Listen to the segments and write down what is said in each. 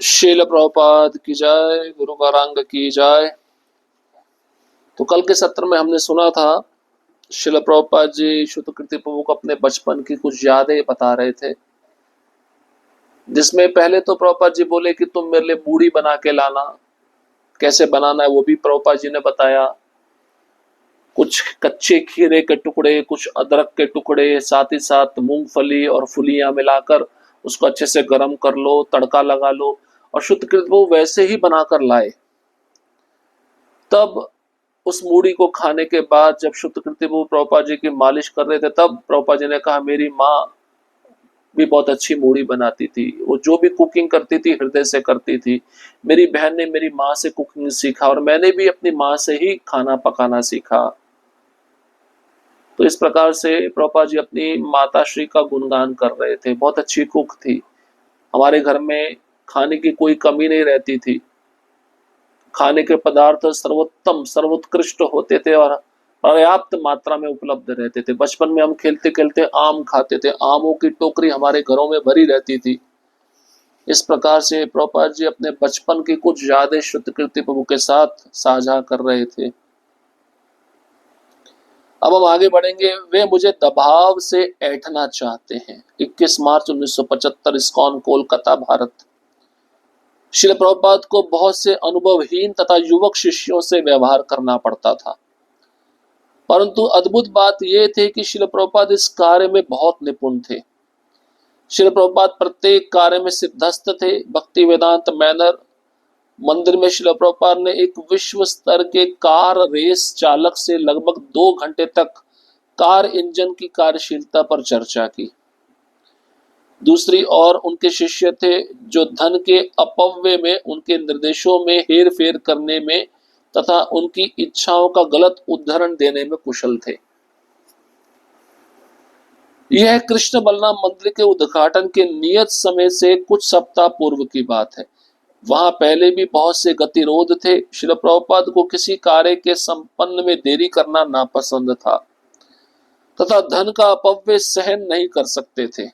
शील प्रभुपाद की जय, गुरु गौरांग की जय। तो कल के सत्र में हमने सुना था शिल प्रभुपाद जी शुद्ध कीर्ति प्रभु को अपने बचपन की कुछ यादें बता रहे थे, जिसमें पहले तो प्रभुपाद जी बोले कि तुम मेरे लिए मूढ़ी बना के लाना। कैसे बनाना है वो भी प्रभुपाद जी ने बताया। कुछ कच्चे खीरे के टुकड़े, कुछ अदरक के टुकड़े, साथ ही साथ मूंगफली और फुलियां मिलाकर उसको अच्छे से गर्म कर लो, तड़का लगा लो और शुद्ध कीर्ति प्रभु वैसे ही बनाकर लाए। तब उस मूढ़ी को खाने के बाद जब शुद्ध कीर्ति प्रभु प्रभुपाद जी की मालिश कर रहे थे, तब प्रभुपाद जी ने कहा मेरी माँ भी बहुत अच्छी मूढ़ी बनाती थी। वो जो भी कुकिंग करती थी हृदय से करती थी। मेरी बहन ने मेरी माँ से कुकिंग सीखा और मैंने भी अपनी माँ से ही खाना पकाना सीखा। तो इस प्रकार से प्रभुपाद जी अपनी माता श्री का गुणगान कर रहे थे। बहुत अच्छी कुक थी। हमारे घर में खाने की कोई कमी नहीं रहती थी। खाने के पदार्थ सर्वोत्तम सर्वोत्कृष्ट होते थे और पर्याप्त मात्रा में उपलब्ध रहते थे। बचपन में हम खेलते खेलते आम खाते थे। आमों की टोकरी हमारे घरों में भरी रहती थी। इस प्रकार से प्रभुपाद जी अपने बचपन की कुछ यादें शुद्ध कीर्ति प्रभु के साथ साझा कर रहे थे। अब हम आगे बढ़ेंगे। वे मुझे दबाव से ऐंठना चाहते हैं। 21 मार्च 1975, इस्कॉन, कोलकाता, भारत। श्रील प्रभुपाद को बहुत से अनुभवहीन तथा युवक शिष्यों से व्यवहार करना पड़ता था, परंतु अद्भुत बात यह थी कि श्रील प्रभुपाद इस कार्य में बहुत निपुण थे। श्रील प्रभुपाद प्रत्येक कार्य में सिद्धस्त थे। भक्ति वेदांत मैनर मंदिर में श्रील प्रभुपाद ने एक विश्व स्तर के कार रेस चालक से लगभग 2 घंटे तक कार इंजन की कार्यशीलता पर चर्चा की। दूसरी ओर उनके शिष्य थे जो धन के अपव्यय में, उनके निर्देशों में हेर फेर करने में तथा उनकी इच्छाओं का गलत उदाहरण देने में कुशल थे। यह कृष्ण बलराम मंदिर के उद्घाटन के नियत समय से कुछ सप्ताह पूर्व की बात है। वहां पहले भी बहुत से गतिरोध थे। श्रील प्रभुपाद को किसी कार्य के संपन्न में देरी करना नापसंद था तथा धन का अपव्यय सहन नहीं कर सकते थे।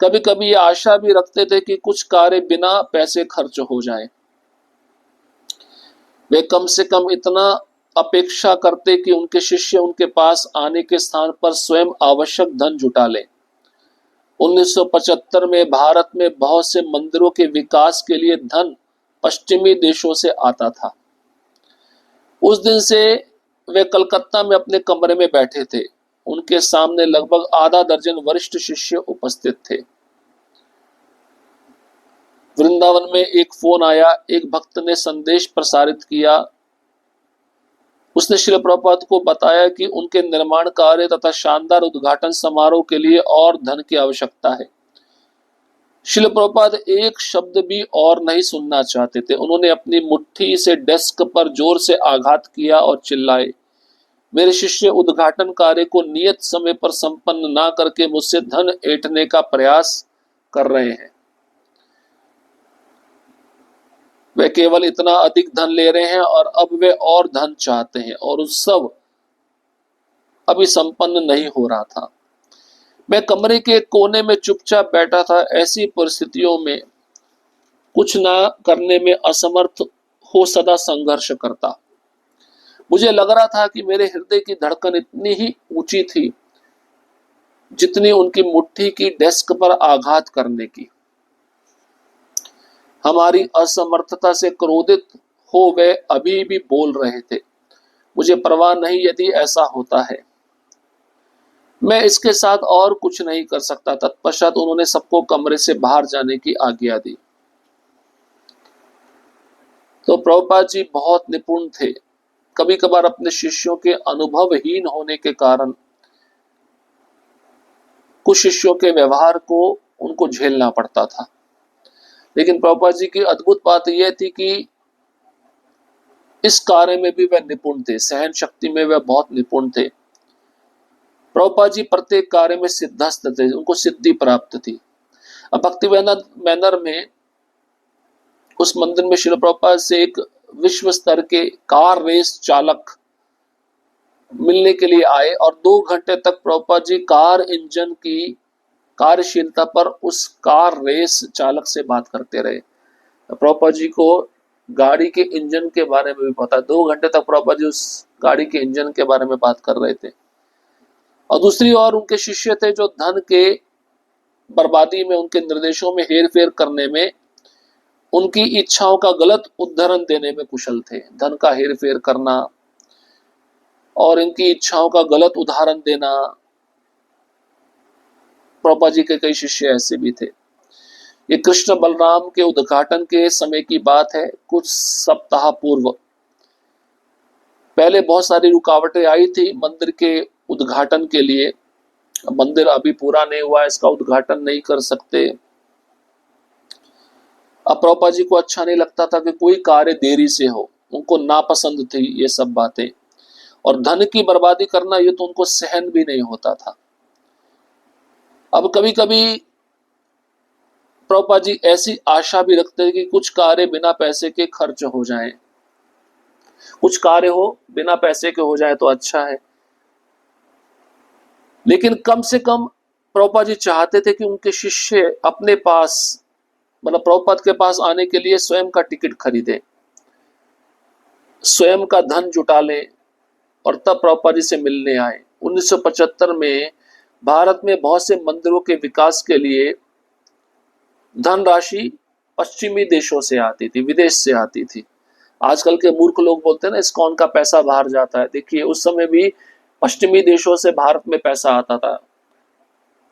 कभी कभी आशा भी रखते थे कि कुछ कार्य बिना पैसे खर्च हो जाए। वे कम से कम इतना अपेक्षा करते कि उनके शिष्य उनके पास आने के स्थान पर स्वयं आवश्यक धन जुटा लें। 1975 में भारत में बहुत से मंदिरों के विकास के लिए धन पश्चिमी देशों से आता था। उस दिन से वे कलकत्ता में अपने कमरे में बैठे थे। उनके सामने लगभग आधा दर्जन वरिष्ठ शिष्य उपस्थित थे। वृंदावन में एक फोन आया। एक भक्त ने संदेश प्रसारित किया। उसने श्रील प्रभुपाद को बताया कि उनके निर्माण कार्य तथा शानदार उद्घाटन समारोह के लिए और धन की आवश्यकता है। श्रील प्रभुपाद एक शब्द भी और नहीं सुनना चाहते थे। उन्होंने अपनी मुट्ठी से डेस्क पर जोर से आघात किया और चिल्लाए, मेरे शिष्य उद्घाटन कार्य को नियत समय पर संपन्न ना करके मुझसे धन ऐंठने का प्रयास कर रहे हैं। वे केवल इतना अधिक धन ले रहे हैं और अब वे और धन चाहते हैं और उस सब अभी संपन्न नहीं हो रहा था। मैं कमरे के कोने में चुपचाप बैठा था। ऐसी परिस्थितियों में कुछ ना करने में असमर्थ हो सदा संघर्ष करता। मुझे लग रहा था कि मेरे हृदय की धड़कन इतनी ही ऊंची थी जितनी उनकी मुट्ठी की डेस्क पर आघात करने की। हमारी असमर्थता से क्रोधित हो वे अभी भी बोल रहे थे। मुझे परवाह नहीं यदि ऐसा होता है। मैं इसके साथ और कुछ नहीं कर सकता। तत्पश्चात उन्होंने सबको कमरे से बाहर जाने की आज्ञा दी। तो प्रभुपाद जी बहुत निपुण थे। कभी कभार अपने शिष्यों के अनुभवहीन होने के कारण कुछ शिष्यों के व्यवहार को उनको झेलना पड़ता था, लेकिन प्रभुपाद जी की अद्भुत बात यह थी कि इस कार्य में भी वह निपुण थे। सहन शक्ति में वह बहुत निपुण थे। प्रभुपाद जी प्रत्येक कार्य में सिद्धस्त थे। उनको सिद्धि प्राप्त थी। अब भक्ति वेदांत मैनर में उस मंदिर में श्रील प्रभुपाद से एक विश्व स्तर के कार रेस चालक मिलने के लिए आए और 2 घंटे तक प्रभुपाद जी कार इंजन की कार्यशीलता पर उस कार रेस चालक से बात करते रहे। प्रभुपाद जी को गाड़ी के इंजन के बारे में भी पता है। 2 घंटे तक प्रभुपाद जी उस गाड़ी के इंजन के बारे में बात कर रहे थे। और दूसरी ओर उनके शिष्य थे जो धन के बर्बादी में, उनके निर्देशों में हेर फेर करने में, उनकी इच्छाओं का गलत उदाहरण देने में कुशल थे। धन का हेर फेर करना और इनकी इच्छाओं का गलत उदाहरण देना, प्रभुपाद जी के कई शिष्य ऐसे भी थे। ये कृष्ण बलराम के उद्घाटन के समय की बात है, कुछ सप्ताह पूर्व। पहले बहुत सारी रुकावटें आई थी मंदिर के उद्घाटन के लिए। मंदिर अभी पूरा नहीं हुआ, इसका उद्घाटन नहीं कर सकते। अब प्रभुपाद जी को अच्छा नहीं लगता था कि कोई कार्य देरी से हो, उनको नापसंद थी ये सब बातें। और धन की बर्बादी करना ये तो उनको सहन भी नहीं होता था। अब कभी कभी प्रभुपाद जी ऐसी आशा भी रखते हैं कि कुछ कार्य बिना पैसे के खर्च हो जाएं, कुछ कार्य हो बिना पैसे के हो जाए तो अच्छा है। लेकिन कम से कम प्रभुपाद जी चाहते थे कि उनके शिष्य अपने पास, मतलब प्रभुपाद के पास आने के लिए स्वयं का टिकट खरीदें, स्वयं का धन जुटा लें और तब प्रभुपाद जी से मिलने आए। 1975 में भारत में बहुत से मंदिरों के विकास के लिए धनराशि पश्चिमी देशों से आती थी, विदेश से आती थी। आजकल के मूर्ख लोग बोलते हैं ना इस्कॉन का पैसा बाहर जाता है। देखिए उस समय भी पश्चिमी देशों से भारत में पैसा आता था,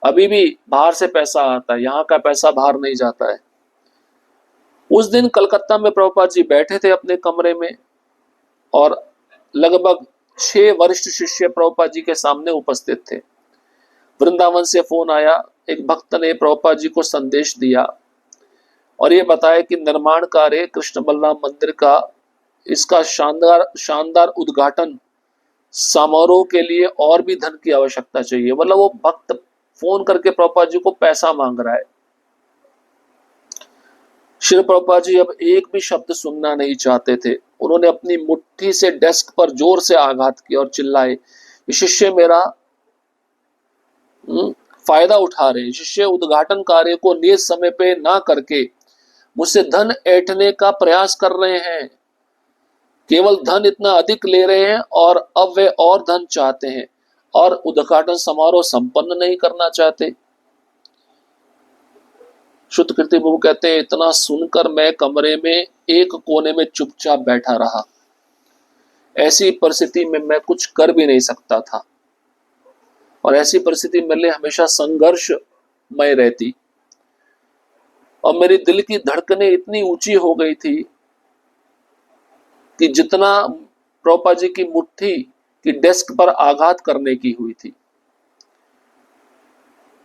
अभी भी बाहर से पैसा आता है, यहाँ का पैसा बाहर नहीं जाता है। उस दिन कलकत्ता में प्रभुपाद जी बैठे थे अपने कमरे में और लगभग 6 वरिष्ठ शिष्य प्रभुपाद जी के सामने उपस्थित थे। वृंदावन से फोन आया, एक भक्त ने प्रभुपाद जी को संदेश दिया और ये बताया कि निर्माण कार्य कृष्ण बलराम मंदिर का, इसका शानदार उद्घाटन समारोह के लिए और भी धन की आवश्यकता चाहिए। मतलब वो भक्त फोन करके प्रभुपाद जी को पैसा मांग रहा है। श्री प्रभुपाद जी अब एक भी शब्द सुनना नहीं चाहते थे। उन्होंने अपनी मुट्ठी से डेस्क पर जोर से आघात किया और चिल्लाए, शिष्य मेरा फायदा उठा रहे हैं। शिष्य उद्घाटन कार्य को नियत समय पे ना करके मुझसे धन ऐंठने का प्रयास कर रहे हैं, केवल धन इतना अधिक ले रहे हैं और अब वे और धन चाहते हैं और उद्घाटन समारोह संपन्न नहीं करना चाहते। शुद्ध कीर्ति प्रभु कहते हैं, इतना सुनकर मैं कमरे में एक कोने में चुपचाप बैठा रहा। ऐसी परिस्थिति में मैं कुछ कर भी नहीं सकता था और ऐसी परिस्थिति मेरे लिए हमेशा संघर्षमय रहती और मेरी दिल की धड़कनें इतनी ऊंची हो गई थी कि जितना प्रभुपाद जी की मुट्ठी की डेस्क पर आघात करने की हुई थी।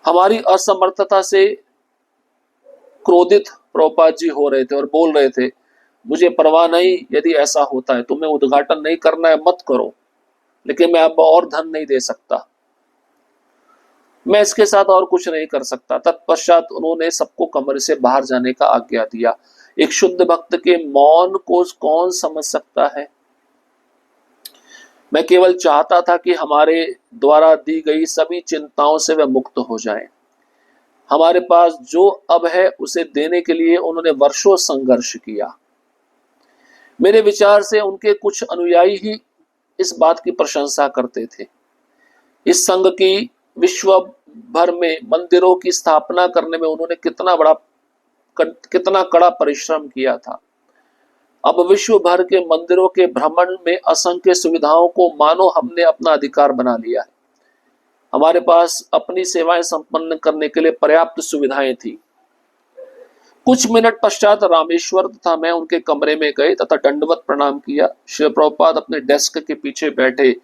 हमारी असमर्थता से क्रोधित प्रभुपाद जी हो रहे थे और बोल रहे थे, मुझे परवाह नहीं यदि ऐसा होता है, तुम्हें उद्घाटन नहीं करना है मत करो, लेकिन मैं अब और धन नहीं दे सकता, मैं इसके साथ और कुछ नहीं कर सकता। तत्पश्चात उन्होंने सबको कमरे से बाहर जाने का आज्ञा दिया। एक शुद्ध भक्त के मौन को कौन समझ सकता है। मैं केवल चाहता था कि हमारे द्वारा दी गई सभी चिंताओं से वे मुक्त हो जाएं। हमारे पास जो अब है उसे देने के लिए उन्होंने वर्षों संघर्ष किया। मेरे विचार से उनके कुछ अनुयायी ही इस बात की प्रशंसा करते थे। इस संघ की विश्व भर में मंदिरों की स्थापना करने में उन्होंने कितना कड़ा परिश्रम किया था। अब विश्व भर के मंदिरों के भ्रमण में असंख्य सुविधाओं को मानो हमने अपना अधिकार बना लिया है। हमारे पास अपनी सेवाएं संपन्न करने के लिए पर्याप्त सुविधाएं थी। कुछ मिनट पश्चात रामेश्वर तथा मैं उनके कमरे में गए तथा दंडवत प्रणाम किया। श्री प्रभुपाद अपने डेस्क के पीछे बैठे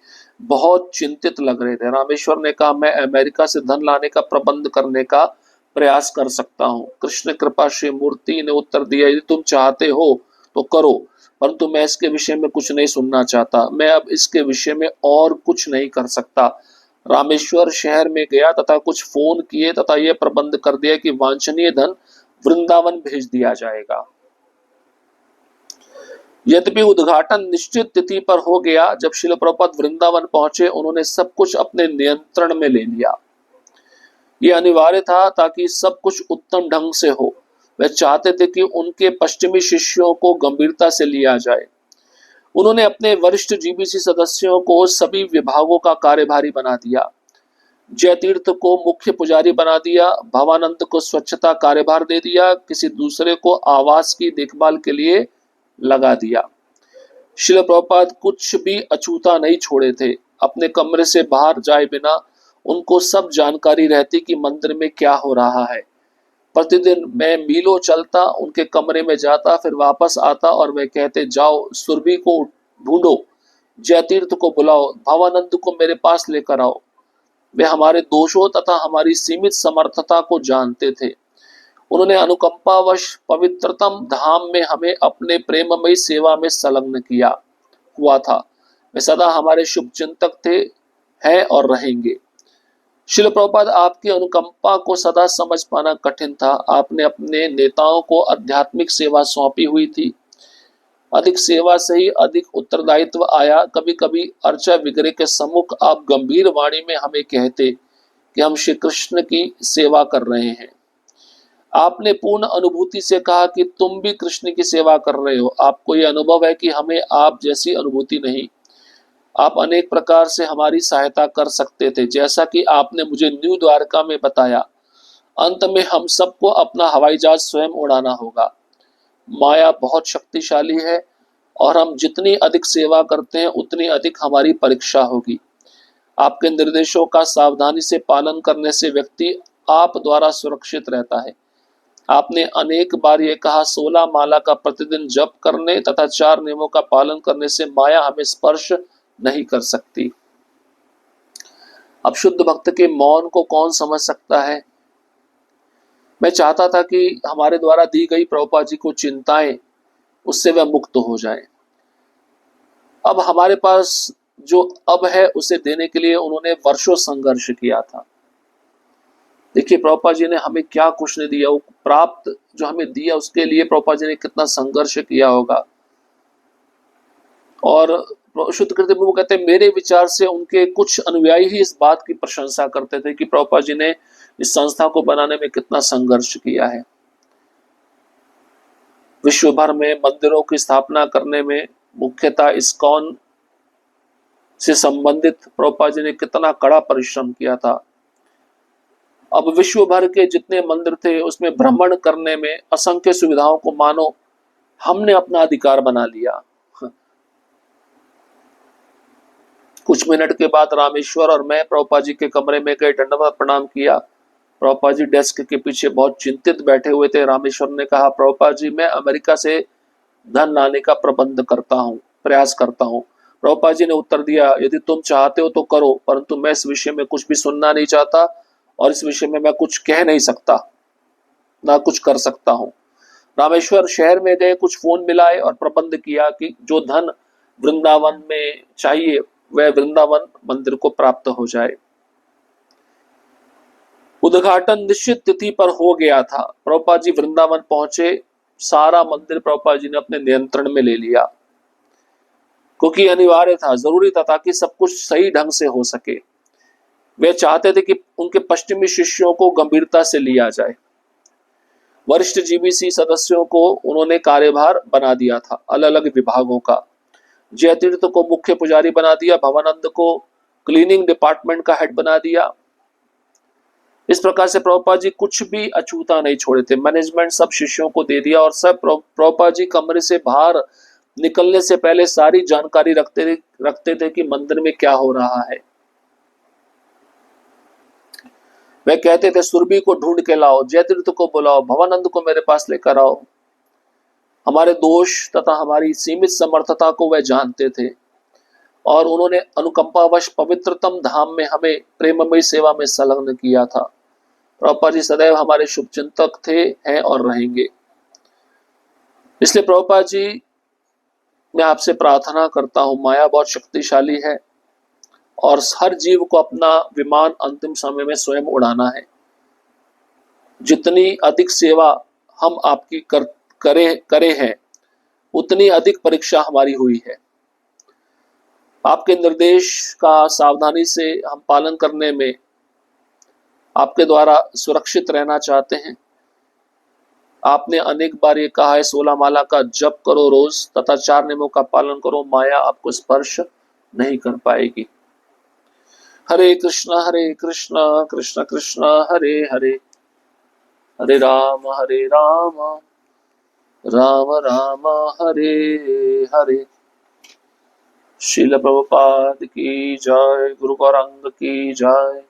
बहुत चिंतित लग रहे थे। रामेश्वर ने कहा, मैं अमेरिका से धन लाने का प्रबंध करने का प्रयास कर सकता हूँ। कृष्ण कृपा श्री मूर्ति ने उत्तर दिया, यदि तुम चाहते हो तो करो, परंतु मैं इसके विषय में कुछ नहीं सुनना चाहता। मैं अब इसके विषय में और कुछ नहीं कर सकता। रामेश्वर शहर में गया तथा कुछ फोन किए तथा यह प्रबंध कर दिया कि वांछनीय धन वृंदावन भेज दिया जाएगा। यद्यपि उद्घाटन निश्चित तिथि पर हो गया। जब श्रील प्रभुपाद वृंदावन पहुंचे, उन्होंने सब कुछ अपने नियंत्रण में ले लिया। यह अनिवार्य था ताकि सब कुछ उत्तम ढंग से हो। वे चाहते थे कि उनके पश्चिमी शिष्यों को गंभीरता से लिया जाए। उन्होंने अपने वरिष्ठ जीबीसी सदस्यों को सभी विभागों का कार्यभारी बना दिया। जयतीर्थ को मुख्य पुजारी बना दिया, भवानंद को स्वच्छता कार्यभार दे दिया, किसी दूसरे को आवास की देखभाल के लिए लगा दिया। श्रील प्रभुपाद कुछ भी अछूता नहीं छोड़े थे। अपने कमरे से बाहर जाए बिना उनको सब जानकारी रहती कि मंदिर में क्या हो रहा है। प्रतिदिन मैं मीलों चलता, उनके कमरे में जाता, फिर वापस आता और वे कहते, जाओ सुरभि को ढूंढो, जयतीर्थ को बुलाओ, भवानंद को मेरे पास लेकर आओ। वे हमारे दोषों तथा हमारी सीमित समर्थता को जानते थे। उन्होंने अनुकंपावश पवित्रतम धाम में हमें अपने प्रेममयी सेवा में संलग्न किया हुआ था। वे सदा हमारे शुभ चिंतक थे, हैं और रहेंगे। श्रील प्रभुपाद, आपकी अनुकंपा को सदा समझ पाना कठिन था। आपने अपने नेताओं को आध्यात्मिक सेवा सौंपी हुई थी। अधिक सेवा से ही अधिक उत्तरदायित्व आया। कभी कभी अर्चा विग्रह के सम्मुख आप गंभीर वाणी में हमें कहते कि हम श्री कृष्ण की सेवा कर रहे हैं। आपने पूर्ण अनुभूति से कहा कि तुम भी कृष्ण की सेवा कर रहे हो। आपको यह अनुभव है कि हमें आप जैसी अनुभूति नहीं। आप अनेक प्रकार से हमारी सहायता कर सकते थे, जैसा कि आपने मुझे न्यू द्वारका में बताया। अंत में हम सबको अपना हवाई जहाज स्वयं उड़ाना होगा। माया बहुत शक्तिशाली है और हम जितनी अधिक सेवा करते हैं उतनी अधिक हमारी परीक्षा होगी। आपके निर्देशों का सावधानी से पालन करने से व्यक्ति आप द्वारा सुरक्षित रहता है। आपने अनेक बार ये कहा, 16 माला का प्रतिदिन जप करने तथा 4 नियमों का पालन करने से माया हमें स्पर्श नहीं कर सकती। अब शुद्ध भक्त के मौन को कौन समझ सकता है। मैं चाहता था कि हमारे द्वारा दी गई प्रभुपाद जी को चिंताएं, उससे वह मुक्त हो जाए। अब हमारे पास जो अब है उसे देने के लिए उन्होंने वर्षों संघर्ष किया था। देखिए प्रभुपाद जी ने हमें क्या कुछ नहीं दिया, वो प्राप्त जो हमें दिया उसके लिए प्रभुपाद जी ने कितना संघर्ष किया होगा। और शुद्ध कृति प्रभु कहते हैं, मेरे विचार से उनके कुछ अनुयायी ही इस बात की प्रशंसा करते थे कि प्रभुपाद जी ने इस संस्था को बनाने में कितना संघर्ष किया है। विश्व भर में मंदिरों की स्थापना करने में मुख्यतः इस्कॉन से संबंधित प्रभुपाद जी ने कितना कड़ा परिश्रम किया था। अब विश्व भर के जितने मंदिर थे उसमें भ्रमण करने में असंख्य सुविधाओं को मानो हमने अपना अधिकार बना लिया। कुछ मिनट के बाद रामेश्वर और मैं प्रभुपाद जी के कमरे में गए, दंडवत प्रणाम किया। प्रभुपाद जी डेस्क के पीछे बहुत चिंतित बैठे हुए थे। रामेश्वर ने कहा, प्रभुपाद जी मैं अमेरिका से धन लाने का प्रयास करता हूँ। प्रभुपाद जी ने उत्तर दिया, यदि तुम चाहते हो तो करो, परंतु मैं इस विषय में कुछ भी सुनना नहीं चाहता और इस विषय में मैं कुछ कह नहीं सकता, ना कुछ कर सकता हूँ। रामेश्वर शहर में गए, कुछ फोन मिलाए और प्रबंध किया कि जो धन वृंदावन में चाहिए वह वृंदावन मंदिर को प्राप्त हो जाए। उद्घाटन निश्चित तिथि पर हो गया था। प्रभुपाद जी वृंदावन पहुंचे। सारा मंदिर प्रभुपाद जी ने अपने नियंत्रण में ले लिया, क्योंकि अनिवार्य था, जरूरी था, ताकि सब कुछ सही ढंग से हो सके। वे चाहते थे कि उनके पश्चिमी शिष्यों को गंभीरता से लिया जाए। वरिष्ठ जीबीसी सदस्यों को उन्होंने कार्यभार बना दिया था अलग अलग विभागों का। जयतीर्थ को मुख्य पुजारी बना दिया, भवानंद को क्लीनिंग डिपार्टमेंट का हेड बना दिया। इस प्रकार से प्रभुपाद जी कुछ भी अछूता नहीं छोड़े थे। मैनेजमेंट सब शिष्यों को दे दिया और सब प्रभुपाद जी कमरे से बाहर निकलने से पहले सारी जानकारी रखते थे कि मंदिर में क्या हो रहा है। वे कहते थे, सुरभि को ढूंढ के लाओ, जयतीर्थ को बुलाओ, भवानंद को मेरे पास लेकर आओ। हमारे दोष तथा हमारी सीमित समर्थता को वह जानते थे और उन्होंने अनुकंपावश पवित्रतम धाम में हमें प्रेममयी सेवा में संलग्न किया था। प्रभुपाद जी सदैव हमारे शुभचिंतक थे, हैं और रहेंगे। इसलिए प्रभुपाद जी मैं आपसे प्रार्थना करता हूं, माया बहुत शक्तिशाली है और हर जीव को अपना विमान अंतिम समय में स्वयं उड़ाना है। जितनी अधिक सेवा हम आपकी करे हैं उतनी अधिक परीक्षा हमारी हुई है। आपके निर्देश का सावधानी से हम पालन करने में आपके द्वारा सुरक्षित रहना चाहते हैं। आपने अनेक बार ये कहा है 16 माला का जप करो रोज तथा 4 नियमों का पालन करो, माया आपको स्पर्श नहीं कर पाएगी। हरे कृष्णा कृष्ण कृष्ण हरे हरे, हरे राम राम राम हरे हरे। श्रील प्रभुपाद की जय, गुरु गौरांग की जय।